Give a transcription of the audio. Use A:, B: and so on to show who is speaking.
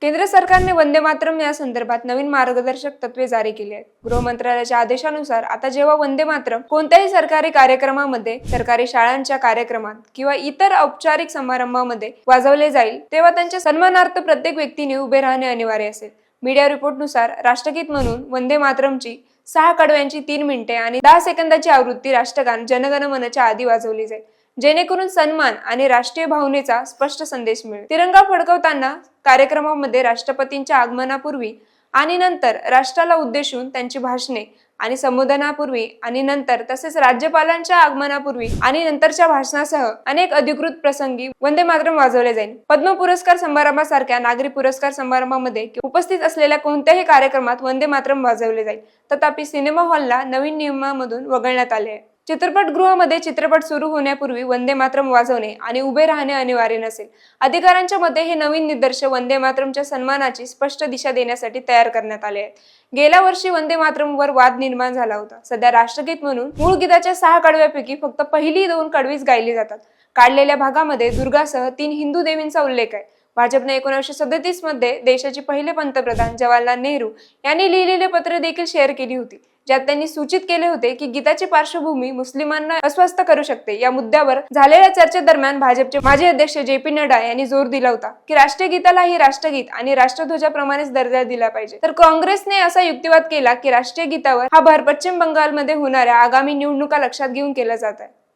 A: केंद्र सरकारने वंदे मातरम या संदर्भात नवीन मार्गदर्शक तत्वे जारी केली आहेत। गृह मंत्रालयाच्या आदेशानुसार आता जेव्हा वंदे मातरम कोणत्याही सरकारी कार्यक्रमामध्ये, सरकारी शाळांच्या कार्यक्रमात किंवा इतर औपचारिक समारंभामध्ये वाजवले जाईल, तेव्हा त्यांच्या सन्मानार्थ प्रत्येक व्यक्तीने उभे राहणे अनिवार्य असेल। मीडिया रिपोर्टनुसार राष्ट्रगीत म्हणून वंदे मातरमची 6 कडव्यांची 3 मिनिटे आणि 10 सेकंदाची आवृत्ती राष्ट्रगान जनगण मनच्या आधी वाजवली जाईल, जेणेकरून सन्मान आणि राष्ट्रीय भावनेचा स्पष्ट संदेश मिळेल। तिरंगा फडकवताना कार्यक्रमामध्ये राष्ट्रपतींच्या आगमनापूर्वी आणि नंतर राष्ट्राला उद्देशून त्यांची भाषणे आणि संबोधनापूर्वी आणि नंतर तसेच राज्यपालांच्या आगमनापूर्वी आणि नंतरच्या भाषणासह अनेक अधिकृत प्रसंगी वंदे मातरम वाजवले जाईल। पद्म पुरस्कार समारंभासारख्या नागरी पुरस्कार समारंभामध्ये उपस्थित असलेल्या कोणत्याही कार्यक्रमात वंदे मातरम वाजवले जाईल। तथापि सिनेमा हॉलला नवीन नियमामधून वगळण्यात आले आहे। चित्रपटगृहामध्ये चित्रपट सुरू होण्यापूर्वी वंदे मातरम वाजवणे आणि उभे राहणे अनिवार्य नसेल। अधिकाऱ्यांच्या मते हे नवीन निर्देश वंदे मातरमच्या सन्मानाची स्पष्ट दिशा देण्यासाठी तयार करण्यात आले आहेत। गेल्या वर्षी वंदे मातरमवर वाद निर्माण झाला होता। सध्या राष्ट्रगीत म्हणून मूळ गीताच्या 6 कडव्यापैकी फक्त पहिली 2 कडवीच गायली जातात। काढलेल्या भागामध्ये दुर्गासह 3 हिंदू देवींचा उल्लेख आहे। भाजपने 1937 मध्ये देशाचे पहिले पंतप्रधान जवाहरलाल नेहरू यांनी लिहिलेले पत्र देखील शेअर केली होती, ज्यात त्यांनी सूचित केले होते की गीताची पार्श्वभूमी मुस्लिमांना अस्वस्थ करू शकते। या मुद्द्यावर झालेल्या चर्चेदरम्यान भाजपचे माजी अध्यक्ष JP नड्डा यांनी जोर दिला होता की राष्ट्रीय गीतालाही राष्ट्रगीत आणि राष्ट्रध्वजाप्रमाणेच दर्जा दिला पाहिजे। तर काँग्रेसने असा युक्तिवाद केला की राष्ट्रीय गीतावर हा भर पश्चिम बंगालमध्ये होणाऱ्या आगामी निवडणुका लक्षात घेऊन केला जात आहे।